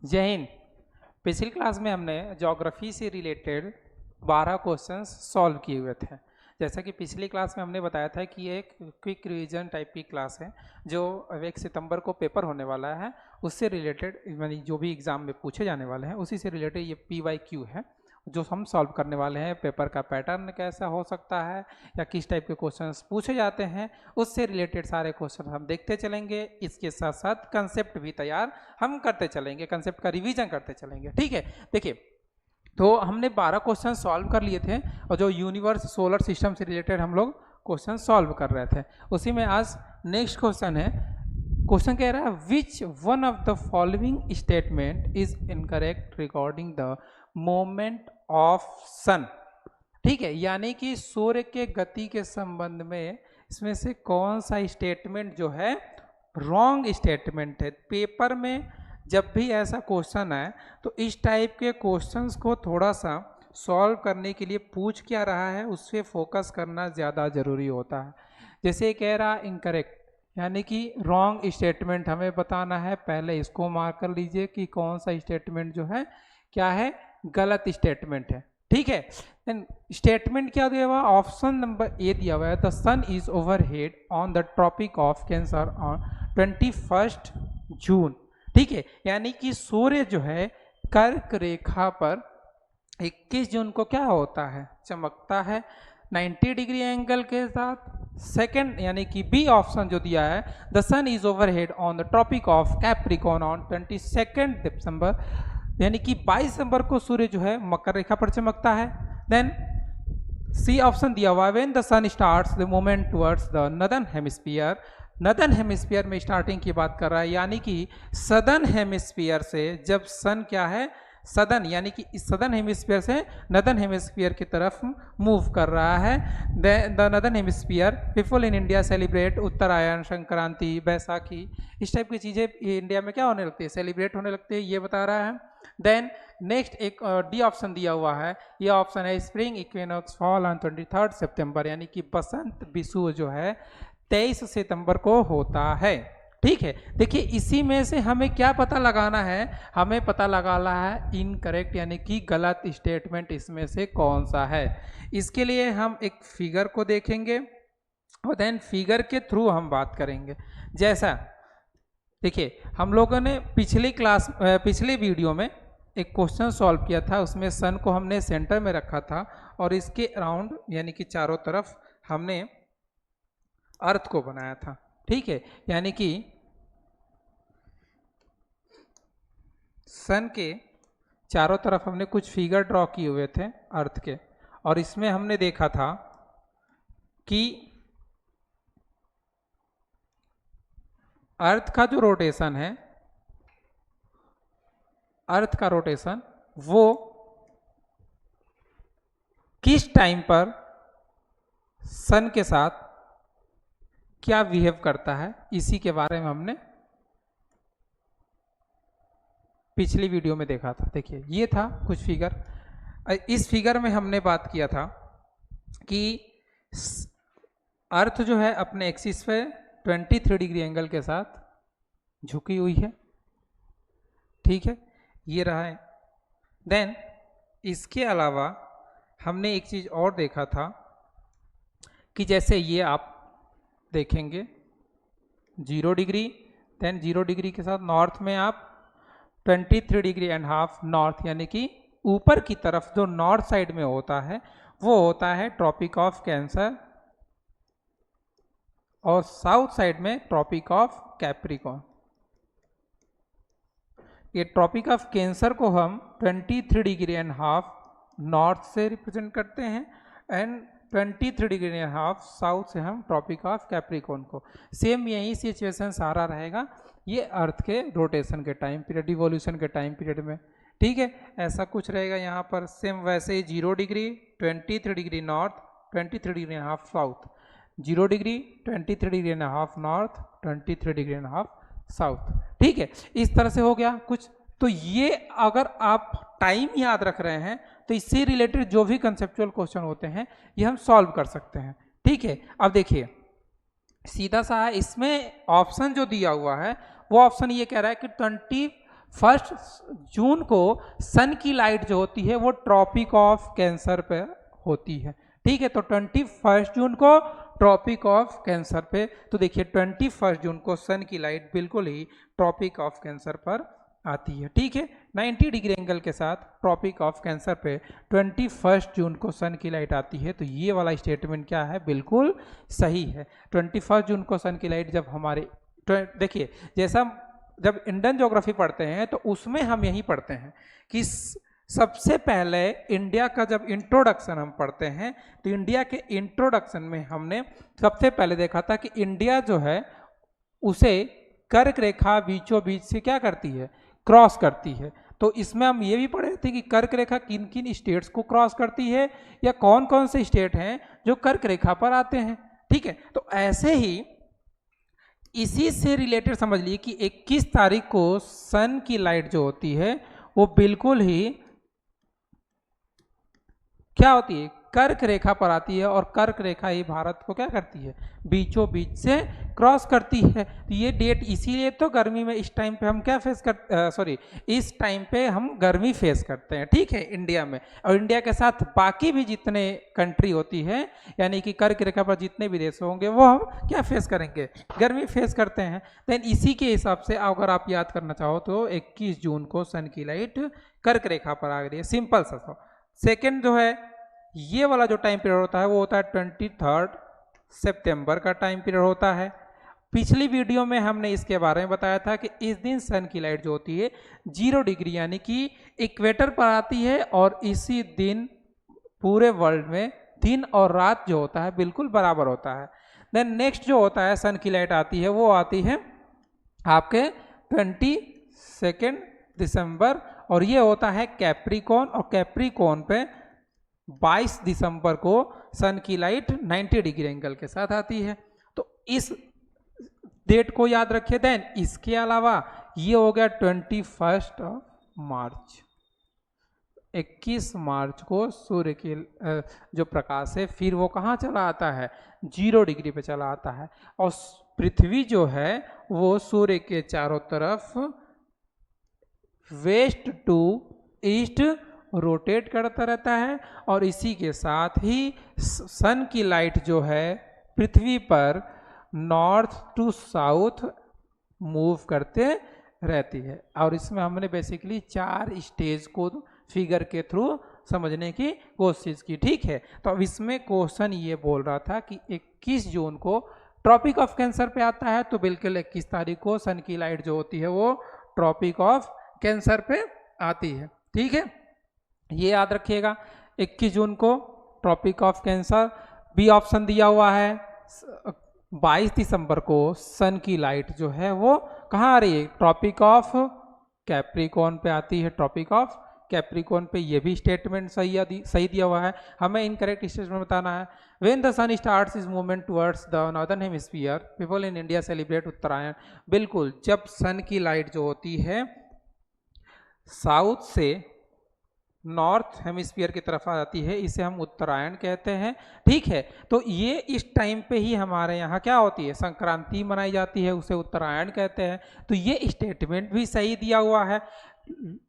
जय हिंद। पिछली क्लास में हमने ज्योग्राफी से रिलेटेड 12 क्वेश्चंस सॉल्व किए हुए थे। जैसा कि पिछली क्लास में हमने बताया था कि ये एक क्विक रिवीजन टाइप की क्लास है जो 1 सितंबर को पेपर होने वाला है, उससे रिलेटेड यानी जो भी एग्जाम में पूछे जाने वाले हैं उसी से रिलेटेड ये PYQ है जो हम सॉल्व करने वाले हैं। पेपर का पैटर्न कैसा हो सकता है या किस टाइप के क्वेश्चंस पूछे जाते हैं उससे रिलेटेड सारे क्वेश्चन हम देखते चलेंगे। इसके साथ साथ कंसेप्ट भी तैयार हम करते चलेंगे, कंसेप्ट का रिवीजन करते चलेंगे। ठीक है, देखिए तो हमने 12 क्वेश्चन सॉल्व कर लिए थे और जो यूनिवर्स सोलर सिस्टम से रिलेटेड हम लोग क्वेश्चन सॉल्व कर रहे थे, उसी में आज नेक्स्ट क्वेश्चन है। क्वेश्चन कह रहा है which one of the following statement is incorrect regarding the moment of sun. ठीक है, यानी कि सूर्य के गति के संबंध में इसमें से कौन सा स्टेटमेंट जो है रॉन्ग स्टेटमेंट है। पेपर में जब भी ऐसा क्वेश्चन है तो इस टाइप के क्वेश्चंस को थोड़ा सा सॉल्व करने के लिए पूछ क्या रहा है उस पर फोकस करना ज़्यादा ज़रूरी होता है। जैसे कह रहा इनकरेक्ट यानी कि रॉन्ग स्टेटमेंट हमें बताना है, पहले इसको मार्क कर लीजिए कि कौन सा स्टेटमेंट जो है क्या है, गलत स्टेटमेंट है। ठीक है, स्टेटमेंट क्या दिया हुआ, ऑप्शन नंबर ए दिया हुआ है the sun is overhead on the tropic of cancer on 21 June. ठीक है, यानी कि सूर्य जो है कर्क रेखा पर 21 जून को क्या होता है, चमकता है 90 डिग्री एंगल के साथ। सेकंड यानी कि बी ऑप्शन जो दिया है the sun is overhead on the tropic of capricorn on 22 December, यानी कि 22 दिसंबर को सूर्य जो है मकर रेखा पर चमकता है। देन सी ऑप्शन दिया हुआ है when the sun starts the movement towards the northern hemisphere. Northern hemisphere में स्टार्टिंग की बात कर रहा है, यानी कि सदर्न हेमिस्फीयर से जब सन क्या है सदर्न यानी कि इस सदर्न हेमिस्फीयर से नदर्न हेमिस्फीयर की तरफ मूव कर रहा है। The northern hemisphere people in India celebrate Uttarayan, Sankranti, Baisakhi, इस टाइप की चीज़ें इंडिया में क्या होने लगती है, सेलिब्रेट होने लगती है, ये बता रहा है। देन नेक्स्ट एक डी ऑप्शन दिया हुआ है, ये ऑप्शन है स्प्रिंग इक्विनॉक्स फॉल ऑन 23 सितंबर, यानी कि बसंत विषुव जो है 23 सितंबर को होता है। ठीक है, देखिए इसी में से हमें क्या पता लगाना है, हमें पता लगाना है इनकरेक्ट यानी कि गलत स्टेटमेंट इसमें से कौन सा है। इसके लिए हम एक फिगर को देखेंगे और देन फिगर के थ्रू हम बात करेंगे। जैसा देखिए हम लोगों ने पिछले वीडियो में एक क्वेश्चन सॉल्व किया था, उसमें सन को हमने सेंटर में रखा था और इसके अराउंड यानी कि चारों तरफ हमने अर्थ को बनाया था। ठीक है, यानी कि सन के चारों तरफ हमने कुछ फिगर ड्रॉ किए हुए थे अर्थ के, और इसमें हमने देखा था कि अर्थ का जो रोटेशन है, अर्थ का रोटेशन वो किस टाइम पर सन के साथ क्या बिहेव करता है, इसी के बारे में हमने पिछली वीडियो में देखा था। देखिए ये था कुछ फिगर, इस फिगर में हमने बात किया था कि अर्थ जो है अपने एक्सिस पे 23 डिग्री एंगल के साथ झुकी हुई है। ठीक है, ये रहा है। देन इसके अलावा हमने एक चीज़ और देखा था कि जैसे ये आप देखेंगे 0 डिग्री, देन 0 डिग्री के साथ नॉर्थ में आप 23 डिग्री एंड हाफ नॉर्थ, यानी कि ऊपर की तरफ जो नॉर्थ साइड में होता है वो होता है ट्रॉपिक ऑफ कैंसर, और साउथ साइड में ट्रॉपिक ऑफ कैप्रिकॉर्न। ये ट्रॉपिक ऑफ कैंसर को हम 23 डिग्री एंड हाफ नॉर्थ से रिप्रेजेंट करते हैं and 23 degree and half south से हम ट्रॉपिक ऑफ कैप्रिकॉर्न को। सेम यही सिचुएशन सारा रहेगा ये अर्थ के रोटेशन के टाइम पीरियड, इवोल्यूशन के टाइम पीरियड में। ठीक है, ऐसा कुछ रहेगा यहाँ पर। सेम वैसे ही 0 degree 23 degree north 23 degree and half south, 0 degree 23 degree and half north 23 degree and half south. ठीक है, इस तरह से हो गया कुछ। तो ये अगर आप टाइम याद रख रहे हैं तो इससे रिलेटेड जो भी कंसेप्चुअल क्वेश्चन होते हैं ये हम सॉल्व कर सकते हैं। ठीक है, अब देखिए सीधा सा है, इसमें ऑप्शन जो दिया हुआ है वो ऑप्शन ये कह रहा है कि 1 जून को सन की लाइट जो होती है वो ट्रॉपिक ऑफ कैंसर पे होती है, ठीक है। तो 21 जून को ट्रॉपिक ऑफ कैंसर पे, तो देखिए 21 जून को सन की लाइट बिल्कुल ही ट्रॉपिक ऑफ कैंसर पर आती है, ठीक है। 90 डिग्री एंगल के साथ ट्रॉपिक ऑफ कैंसर पे 21 जून को सन की लाइट आती है। तो ये वाला स्टेटमेंट क्या है, बिल्कुल सही है। 21 जून को सन की लाइट जब हमारे, देखिए जैसा जब इंडियन ज्योग्राफी पढ़ते हैं तो उसमें हम यही पढ़ते हैं कि सबसे पहले इंडिया का जब इंट्रोडक्शन हम पढ़ते हैं तो इंडिया के इंट्रोडक्शन में हमने सबसे पहले देखा था कि इंडिया जो है उसे कर्क रेखा बीचों बीच से क्या करती है, क्रॉस करती है। तो इसमें हम ये भी पढ़े थे कि कर्क रेखा किन किन स्टेट्स को क्रॉस करती है या कौन कौन से स्टेट हैं जो कर्क रेखा पर आते हैं, ठीक है। तो ऐसे ही इसी से रिलेटेड समझ लीजिए कि 21 तारीख को सन की लाइट जो होती है वो बिल्कुल ही क्या होती है, कर्क रेखा पर आती है, और कर्क रेखा ही भारत को क्या करती है, बीचों बीच से क्रॉस करती है। तो ये डेट इसीलिए तो गर्मी में इस टाइम पे हम क्या फेस कर इस टाइम पे हम गर्मी फेस करते हैं, ठीक है, इंडिया में। और इंडिया के साथ बाकी भी जितने कंट्री होती है यानी कि कर्क रेखा पर जितने भी देश होंगे वो हम क्या फेस करेंगे, गर्मी फेस करते हैं। देन इसी के हिसाब से अगर आप याद करना चाहो तो 21 जून को सन की लाइट कर्क रेखा पर आ रही है, सिंपल सा। सेकेंड जो है ये वाला जो टाइम पीरियड होता है वो होता है 23 सितंबर का टाइम पीरियड होता है। पिछली वीडियो में हमने इसके बारे में बताया था कि इस दिन सन की लाइट जो होती है 0 डिग्री यानी कि इक्वेटर पर आती है, और इसी दिन पूरे वर्ल्ड में दिन और रात जो होता है बिल्कुल बराबर होता है। देन नेक्स्ट जो होता है सन की लाइट आती है वो आती है आपके 22 दिसंबर, और ये होता है कैप्रिकॉर्न, और कैप्रिकॉर्न पे 22 दिसंबर को सन की लाइट 90 डिग्री एंगल के साथ आती है। तो इस डेट को याद रखिए। देन इसके अलावा ये हो गया 21 मार्च, 21 मार्च को सूर्य की जो प्रकाश है फिर वो कहाँ चला आता है, 0 डिग्री पे चला आता है, और पृथ्वी जो है वो सूर्य के चारों तरफ वेस्ट टू ईस्ट रोटेट करता रहता है, और इसी के साथ ही सन की लाइट जो है पृथ्वी पर नॉर्थ टू साउथ मूव करते रहती है। और इसमें हमने बेसिकली 4 स्टेज को फिगर के थ्रू समझने की कोशिश की, ठीक है। तो अब इसमें क्वेश्चन ये बोल रहा था कि 21 जून को ट्रॉपिक ऑफ कैंसर पे आता है, तो बिल्कुल 21 तारीख को सन की लाइट जो होती है वो ट्रॉपिक ऑफ कैंसर पे आती है, ठीक है। ये याद रखिएगा 21 जून को tropic of cancer. B option दिया हुआ है 22 दिसंबर को सन की लाइट जो है वो कहाँ आ रही है, ट्रॉपिक ऑफ कैप्रिकॉर्न पे आती है, ट्रॉपिक ऑफ कैप्रिकॉर्न पे। ये भी स्टेटमेंट सही दिया हुआ है। हमें इनकरेक्ट स्टेटमेंट बताना है। When the sun starts is movement towards the northern hemisphere people in India celebrate Uttarayan. बिल्कुल, जब सन की लाइट जो होती है साउथ से नॉर्थ हेमिस्फीयर की तरफ आ जाती है, इसे हम उत्तरायण कहते हैं, ठीक है। तो ये इस टाइम पे ही हमारे यहाँ क्या होती है, संक्रांति मनाई जाती है, उसे उत्तरायण कहते हैं। तो ये स्टेटमेंट भी सही दिया हुआ है।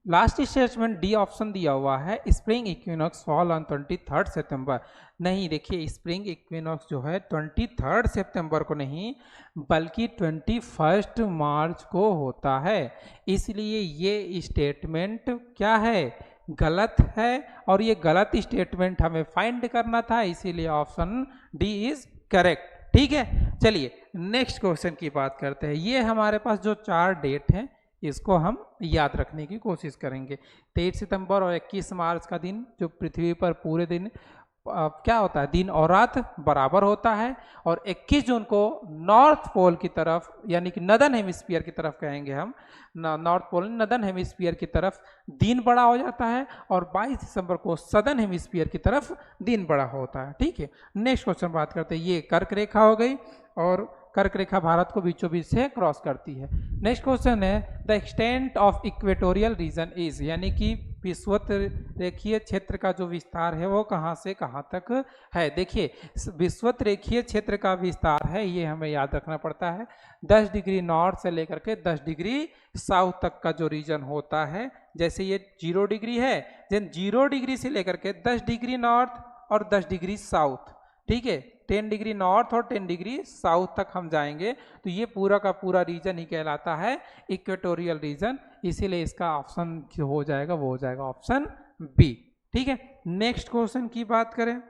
लास्ट स्टेटमेंट डी ऑप्शन दिया हुआ है स्प्रिंग इक्विनॉक्स फॉल ऑन 23 सितंबर। नहीं, देखिए स्प्रिंग इक्विनॉक्स जो है 23 सितंबर को नहीं बल्कि 21 मार्च को होता है, इसलिए ये स्टेटमेंट क्या है, गलत है, और ये गलत स्टेटमेंट हमें फाइंड करना था, इसीलिए ऑप्शन डी इज करेक्ट, ठीक है। चलिए नेक्स्ट क्वेश्चन की बात करते हैं। ये हमारे पास जो 4 डेट हैं इसको हम याद रखने की कोशिश करेंगे। 23 सितंबर और 21 मार्च का दिन जो पृथ्वी पर पूरे दिन क्या होता है, दिन और रात बराबर होता है, और 21 जून को नॉर्थ पोल की तरफ यानी कि नदर्न हेमिस्फीयर की तरफ कहेंगे हम, नॉर्थ पोल नदर्न हेमिस्फीयर की तरफ दिन बड़ा हो जाता है, और 22 दिसंबर को सदर्न हेमिस्फीयर की तरफ दिन बड़ा होता है, ठीक है। नेक्स्ट क्वेश्चन बात करते हैं। ये कर्क रेखा हो गई, और कर्क रेखा भारत को बीचों बीच से क्रॉस करती है। नेक्स्ट क्वेश्चन है the extent of equatorial region is, यानी कि विषुवत रेखीय क्षेत्र का जो विस्तार है वो कहाँ से कहाँ तक है। देखिए विषुवत रेखीय क्षेत्र का विस्तार है, ये हमें याद रखना पड़ता है, 10 डिग्री नॉर्थ से लेकर के 10 डिग्री साउथ तक का जो रीजन होता है। जैसे ये 0 डिग्री है, देन 0 डिग्री से लेकर के 10 डिग्री नॉर्थ और 10 डिग्री साउथ, ठीक है, 10 डिग्री नॉर्थ और 10 डिग्री साउथ तक हम जाएंगे तो ये पूरा का पूरा रीजन ही कहलाता है इक्वेटोरियल रीजन। इसीलिए इसका ऑप्शन जो हो जाएगा वो हो जाएगा ऑप्शन बी। ठीक है, नेक्स्ट क्वेश्चन की बात करें।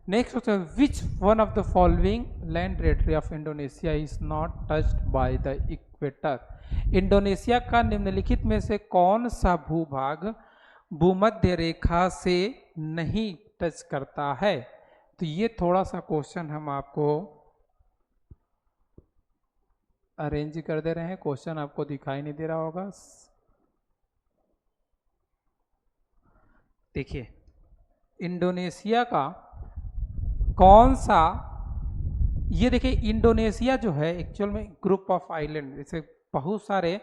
Next question, which one of the following land territory of Indonesia is not touched by the equator. Indonesia का निम्नलिखित में से कौन सा भूभाग भूमध्य रेखा से नहीं टच करता है। तो ये थोड़ा सा क्वेश्चन हम आपको अरेंज कर दे रहे हैं, क्वेश्चन आपको दिखाई नहीं दे रहा होगा। देखिए इंडोनेशिया का कौन सा, ये देखिए इंडोनेशिया जो है एक्चुअल में ग्रुप ऑफ आइलैंड, जैसे बहुत सारे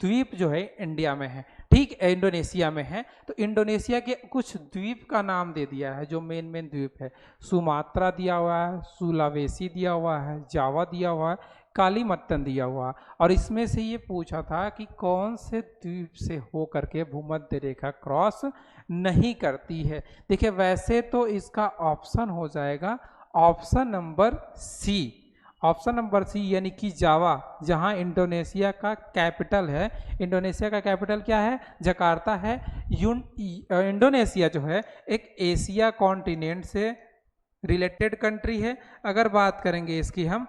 द्वीप जो है इंडिया में है, ठीक, इंडोनेशिया में है। तो इंडोनेशिया के कुछ द्वीप का नाम दे दिया है जो मेन मेन द्वीप है। सुमात्रा दिया हुआ है, सुलावेसी दिया हुआ है, जावा दिया हुआ है, कालीमत्तन दिया हुआ। और इसमें से ये पूछा था कि कौन से द्वीप से हो करके भूमध्य रेखा क्रॉस नहीं करती है। देखिए वैसे तो इसका ऑप्शन हो जाएगा option number C. Option number C यानी कि जावा, जहां इंडोनेशिया का कैपिटल है। इंडोनेशिया का कैपिटल क्या है? जकार्ता है। इंडोनेशिया जो है एक एशिया कॉन्टिनेंट से रिलेटेड कंट्री है। अगर बात करेंगे इसकी हम,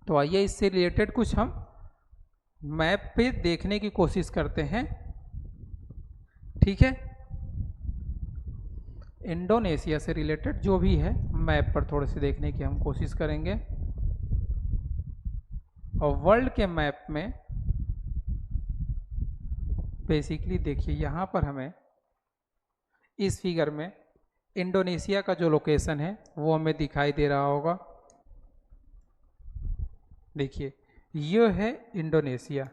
तो आइए इससे रिलेटेड कुछ हम मैप पे देखने की कोशिश करते हैं। ठीक है, इंडोनेशिया से रिलेटेड जो भी है मैप पर थोड़े से देखने की हम कोशिश करेंगे। और वर्ल्ड के मैप में बेसिकली देखिए यहाँ पर हमें इस फिगर में इंडोनेशिया का जो लोकेशन है वो हमें दिखाई दे रहा होगा। देखिए ये है इंडोनेशिया,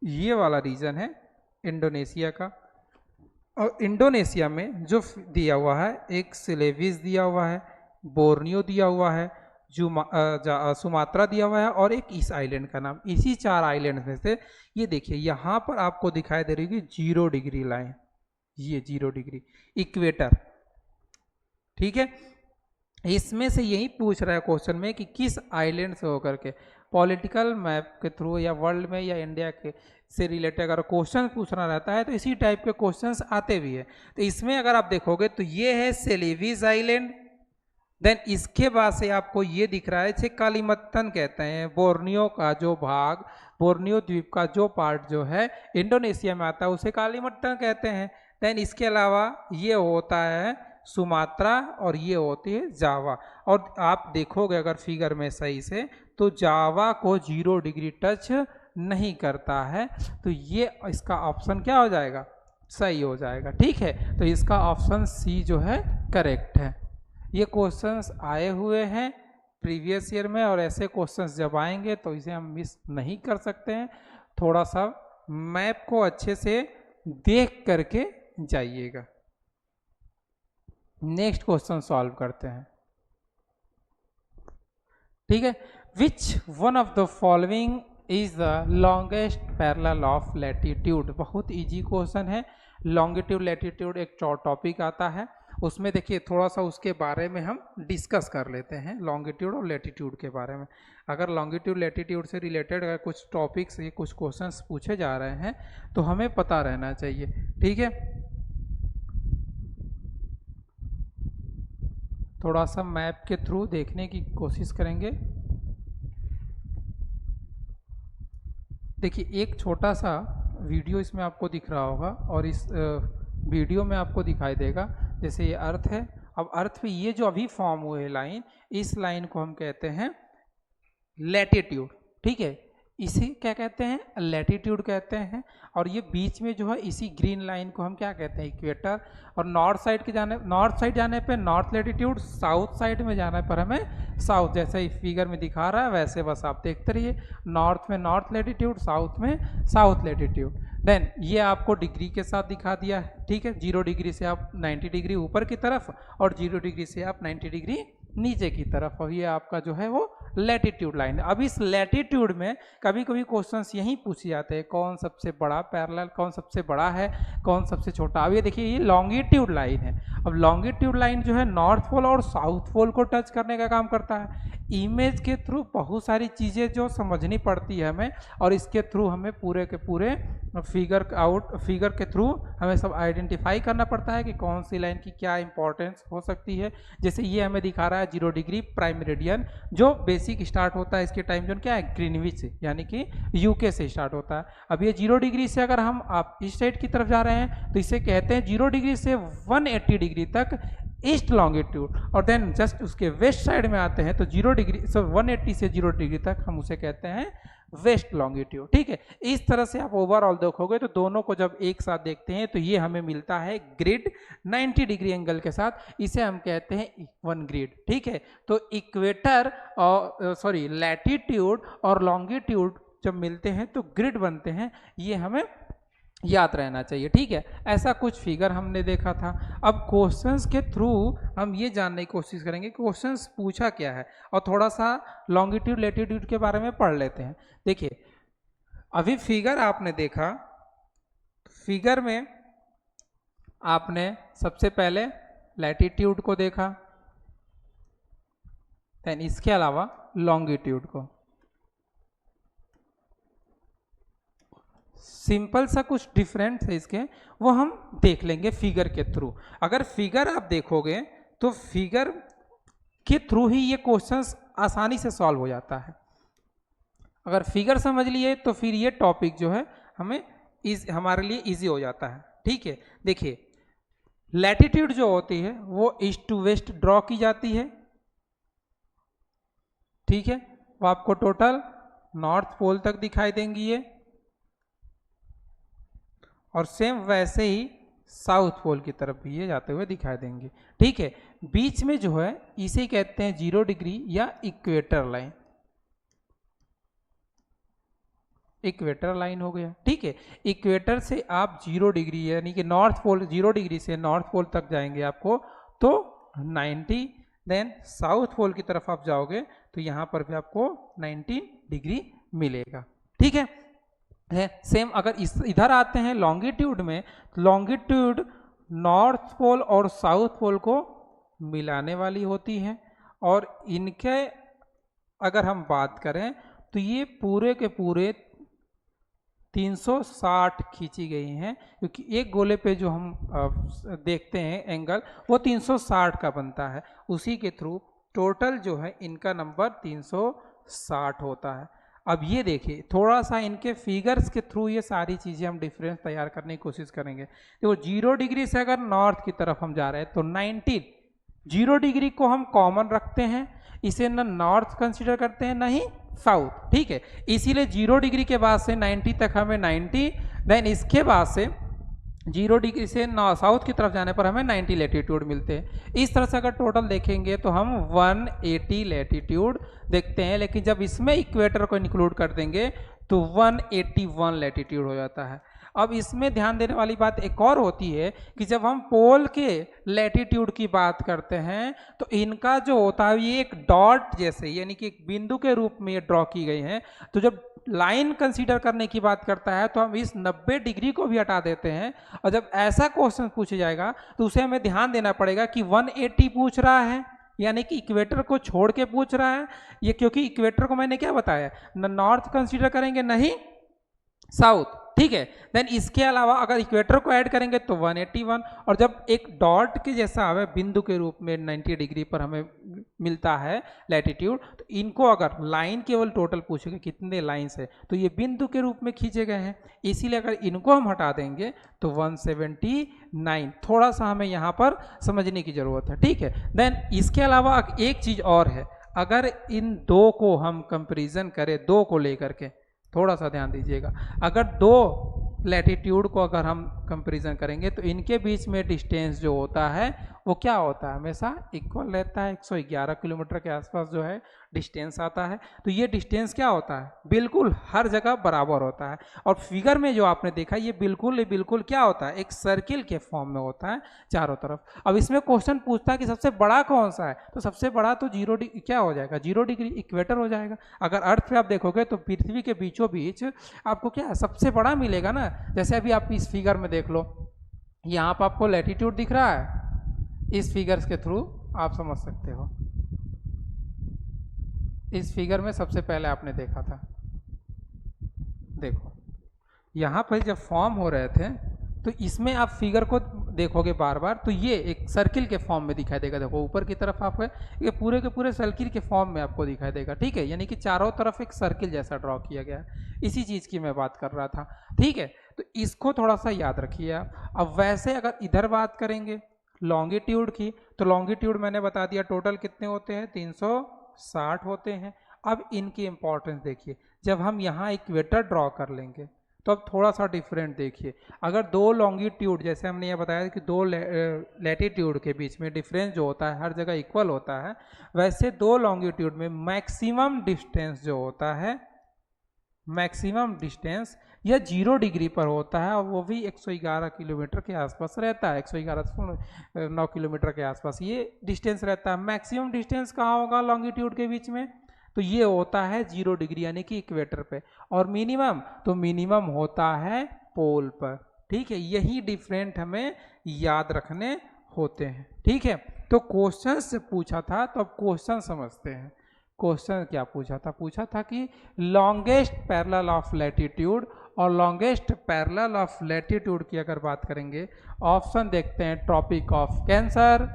ये वाला रीजन है इंडोनेशिया का। और इंडोनेशिया में जो दिया हुआ है, एक सिलेविस दिया हुआ है, बोर्नियो दिया हुआ है, सुमात्रा दिया हुआ है और एक इस आइलैंड का नाम। इसी 4 आइलैंड में से ये देखिए यहाँ पर आपको दिखाई दे रही है 0 डिग्री लाइन, ये 0 डिग्री इक्वेटर। ठीक है, इसमें से यही पूछ रहा है क्वेश्चन में कि किस आइलैंड से होकर के, पॉलिटिकल मैप के थ्रू या वर्ल्ड में या इंडिया के से रिलेटेड अगर क्वेश्चन पूछना रहता है तो इसी टाइप के क्वेश्चंस आते भी है। तो इसमें अगर आप देखोगे तो ये है सेलेविस आइलैंड, देन इसके बाद से आपको ये दिख रहा है इसे कालीमत्तन कहते हैं। बोर्नियो का जो भाग, बोर्नियो द्वीप का जो पार्ट जो है इंडोनेशिया में आता है उसे कालीमत्तन कहते हैं। देन इसके अलावा ये होता है सुमात्रा और ये होती है जावा। और आप देखोगे अगर फिगर में सही से तो जावा को 0 डिग्री टच नहीं करता है। तो ये इसका ऑप्शन क्या हो जाएगा? सही हो जाएगा। ठीक है, तो इसका ऑप्शन सी जो है करेक्ट है। ये क्वेश्चंस आए हुए हैं प्रीवियस ईयर में और ऐसे क्वेश्चंस जब आएंगे तो इसे हम मिस नहीं कर सकते हैं। थोड़ा सा मैप को अच्छे से देख करके जाइएगा। नेक्स्ट क्वेश्चन सॉल्व करते हैं। ठीक है, which one of the following is the longest parallel of latitude. बहुत इजी क्वेश्चन है। लॉन्गिट्यूड लैटिट्यूड एक टॉपिक आता है, उसमें देखिए थोड़ा सा उसके बारे में हम डिस्कस कर लेते हैं, लॉन्गिट्यूड और लैटिट्यूड के बारे में। अगर लॉन्गिट्यूड लैटिट्यूड से रिलेटेड अगर कुछ टॉपिक्स या कुछ क्वेश्चंस पूछे जा रहे हैं तो हमें पता रहना चाहिए। ठीक है, थोड़ा सा मैप के थ्रू देखने की कोशिश करेंगे। देखिए एक छोटा सा वीडियो इसमें आपको दिख रहा होगा और इस वीडियो में आपको दिखाई देगा जैसे ये अर्थ है। अब अर्थ पे ये जो अभी फॉर्म हुए लाइन, इस लाइन को हम कहते हैं लैटिट्यूड। ठीक है, इसे क्या कहते हैं, लैटिट्यूड कहते हैं। और ये बीच में जो है इसी ग्रीन लाइन को हम क्या कहते हैं, इक्वेटर। और नॉर्थ साइड जाने पे नॉर्थ लैटिट्यूड, साउथ साइड में जाने पर हमें साउथ, जैसे इस फिगर में दिखा रहा है वैसे बस आप देखते रहिए, नॉर्थ में नॉर्थ लैटिट्यूड, साउथ में साउथ लैटिट्यूड। देन ये आपको डिग्री के साथ दिखा दिया है, ठीक है। 0 डिग्री से आप 90 डिग्री ऊपर की तरफ और 0 डिग्री से आप 90 डिग्री नीचे की तरफ, और ये आपका जो है वो लैटिट्यूड लाइन है। अब इस लैटिट्यूड में कभी कभी क्वेश्चंस यही पूछे जाते हैं, कौन सबसे बड़ा पैरेलल, कौन सबसे बड़ा है, कौन सबसे छोटा। अब ये देखिए ये लॉन्गिट्यूड लाइन है। अब लॉन्गिट्यूड लाइन जो है नॉर्थ पोल और साउथ पोल को टच करने का काम करता है। इमेज के थ्रू बहुत सारी चीज़ें जो समझनी पड़ती है हमें, और इसके थ्रू हमें पूरे के पूरे फिगर के थ्रू हमें सब आइडेंटिफाई करना पड़ता है कि कौन सी लाइन की क्या इंपॉर्टेंस हो सकती है। जैसे ये हमें दिखा रहा है 0 डिग्री प्राइम मेरिडियन, जो बेसिक स्टार्ट होता है इसके टाइम जोन क्या है, ग्रीनविच से, यानी कि यूके से स्टार्ट होता है। अब ये 0 डिग्री से अगर हम आप इस साइड की तरफ जा रहे हैं तो इसे कहते हैं 0 डिग्री से 180 डिग्री तक ईस्ट लॉन्गिट्यूड, और देन जस्ट उसके वेस्ट साइड में आते हैं तो 0 डिग्री 180 से 0 डिग्री तक हम उसे कहते हैं वेस्ट लॉन्गिट्यूड, ठीक है। इस तरह से आप ओवरऑल देखोगे तो दोनों को जब एक साथ देखते हैं तो ये हमें मिलता है ग्रिड 90 डिग्री एंगल के साथ, इसे हम कहते हैं वन ग्रिड, ठीक है। तो इक्वेटर और लैटिट्यूड और लॉन्गिट्यूड जब मिलते हैं तो ग्रिड बनते हैं, ये हमें याद रहना चाहिए, ठीक है। ऐसा कुछ फिगर हमने देखा था। अब क्वेश्चंस के थ्रू हम ये जानने की कोशिश करेंगे क्वेश्चंस पूछा क्या है, और थोड़ा सा लॉन्गिट्यूड लैटिट्यूड के बारे में पढ़ लेते हैं। देखिए अभी फिगर आपने देखा, फिगर में आपने सबसे पहले लैटिट्यूड को देखा, देन इसके अलावा लॉन्गिट्यूड को। सिंपल सा कुछ डिफरेंस है इसके, वो हम देख लेंगे फिगर के थ्रू। अगर फिगर आप देखोगे तो फिगर के थ्रू ही ये क्वेश्चंस आसानी से सॉल्व हो जाता है। अगर फिगर समझ लिए तो फिर ये टॉपिक जो है हमें हमारे लिए इजी हो जाता है, ठीक है। देखिए लैटिट्यूड जो होती है वो ईस्ट टू वेस्ट ड्रॉ की जाती है, ठीक है। वो आपको टोटल नॉर्थ पोल तक दिखाई देंगी ये, और सेम वैसे ही साउथ पोल की तरफ भी ये जाते हुए दिखाई देंगे, ठीक है। बीच में जो है इसे कहते हैं 0 डिग्री या इक्वेटर लाइन, इक्वेटर लाइन हो गया, ठीक है। इक्वेटर से आप 0 डिग्री यानी कि नॉर्थ पोल 0 डिग्री से नॉर्थ पोल तक जाएंगे आपको तो 90, देन साउथ पोल की तरफ आप जाओगे तो यहाँ पर भी आपको 90 डिग्री मिलेगा, ठीक है। सेम अगर इधर आते हैं लॉन्गिट्यूड में, लॉन्गिट्यूड नॉर्थ पोल और साउथ पोल को मिलाने वाली होती है, और इनके अगर हम बात करें तो ये पूरे के पूरे 360 खींची गई हैं, क्योंकि एक गोले पे जो हम देखते हैं एंगल वो 360 का बनता है, उसी के थ्रू टोटल जो है इनका नंबर 360 होता है। अब ये देखिए थोड़ा सा इनके फिगर्स के थ्रू ये सारी चीज़ें हम डिफरेंस तैयार करने की कोशिश करेंगे। देखो 0 डिग्री से अगर नॉर्थ की तरफ हम जा रहे हैं तो 90, 0 डिग्री को हम कॉमन रखते हैं, इसे न नॉर्थ कंसीडर करते हैं ना ही साउथ, ठीक है। इसीलिए 0 डिग्री के बाद से 90 तक हमें 90, देन इसके बाद से 0 डिग्री से साउथ की तरफ जाने पर हमें 90 लैटिट्यूड मिलते हैं। इस तरह से अगर टोटल देखेंगे तो हम 180 लैटिट्यूड देखते हैं, लेकिन जब इसमें इक्वेटर को इंक्लूड कर देंगे तो 181 लैटिट्यूड हो जाता है। अब इसमें ध्यान देने वाली बात एक और होती है कि जब हम पोल के लैटिट्यूड की बात करते हैं तो इनका जो होता है ये एक डॉट जैसे यानी कि एक बिंदु के रूप में ये ड्रॉ की गई हैं, तो जब लाइन कंसीडर करने की बात करता है तो हम इस 90 डिग्री को भी हटा देते हैं, और जब ऐसा क्वेश्चन पूछा जाएगा तो उसे हमें ध्यान देना पड़ेगा कि 180 पूछ रहा है, यानी कि इक्वेटर को छोड़ के पूछ रहा है ये, क्योंकि इक्वेटर को मैंने क्या बताया, न नॉर्थ कंसीडर करेंगे नहीं साउथ, ठीक है। देन इसके अलावा अगर इक्वेटर को ऐड करेंगे तो 181, और जब एक डॉट के जैसा हमें बिंदु के रूप में 90 डिग्री पर हमें मिलता है लैटिट्यूड, तो इनको अगर लाइन केवल टोटल पूछेंगे कितने लाइंस है तो ये बिंदु के रूप में खींचे गए हैं, इसीलिए अगर इनको हम हटा देंगे तो 179। थोड़ा सा हमें यहाँ पर समझने की जरूरत है, ठीक है। देन इसके अलावा एक चीज और है, अगर इन दो को हम कंपेरिजन करें, दो को लेकर के थोड़ा सा ध्यान दीजिएगा। अगर दो लैटिट्यूड को अगर हम कंपैरिजन करेंगे तो इनके बीच में डिस्टेंस जो होता है वो क्या होता है, हमेशा इक्वल रहता है। 111 किलोमीटर के आसपास जो है डिस्टेंस आता है। तो ये डिस्टेंस क्या होता है, बिल्कुल हर जगह बराबर होता है। और फिगर में जो आपने देखा ये बिल्कुल क्या होता है, एक सर्किल के फॉर्म में होता है चारों तरफ। अब इसमें क्वेश्चन पूछता है कि सबसे बड़ा कौन सा है, तो सबसे बड़ा तो क्या हो जाएगा, 0 डिग्री इक्वेटर हो जाएगा। अगर अर्थ पे आप देखोगे तो पृथ्वी के बीचों बीच आपको क्या सबसे बड़ा मिलेगा ना। जैसे अभी आप इस फिगर में देख लो, यहाँ पर आपको लैटिट्यूड दिख रहा है, इस फिगर्स के थ्रू आप समझ सकते हो। इस फिगर में सबसे पहले आपने देखा था, देखो यहाँ पर जब फॉर्म हो रहे थे तो इसमें आप फिगर को देखोगे बार बार तो ये एक सर्किल के फॉर्म में दिखाई देगा। देखो ऊपर की तरफ आपको ये पूरे के पूरे सर्किल के फॉर्म में आपको दिखाई देगा, ठीक है, यानी कि चारों तरफ एक सर्किल जैसा ड्रॉ किया गया है। इसी चीज़ की मैं बात कर रहा था, ठीक है। तो इसको थोड़ा सा याद रखिए आप। अब वैसे अगर इधर बात करेंगे लॉन्गिट्यूड की, तो लॉन्गिट्यूड मैंने बता दिया टोटल कितने होते हैं, 360 होते हैं। अब इनकी इंपॉर्टेंस देखिए, जब हम यहाँ इक्वेटर ड्रॉ कर लेंगे तो अब थोड़ा सा डिफरेंट देखिए। अगर दो लॉन्गिट्यूड, जैसे हमने ये बताया कि दो लैटिट्यूड के बीच में डिफरेंस जो होता है हर जगह इक्वल होता है, वैसे दो लॉन्गिट्यूड में मैक्सिमम डिस्टेंस जो होता है, मैक्सिमम डिस्टेंस यह 0 डिग्री पर होता है, और वो भी 111 किलोमीटर के आसपास रहता है। 111.9 किलोमीटर के आसपास ये डिस्टेंस रहता है। मैक्सिमम डिस्टेंस कहाँ होगा लॉन्गिट्यूड के बीच में, तो ये होता है 0 डिग्री यानी कि इक्वेटर पे। और मिनिमम, तो मिनिमम होता है पोल पर, ठीक है। यही डिफरेंट हमें याद रखने होते हैं, ठीक है। तो क्वेश्चन से पूछा था, तो अब क्वेश्चन समझते हैं। क्वेश्चन क्या पूछा था कि लॉन्गेस्ट पैरेलल ऑफ लैटिट्यूड और लॉन्गेस्ट पैरेलल ऑफ लैटिट्यूड की अगर बात करेंगे, ऑप्शन देखते हैं, tropic of cancer,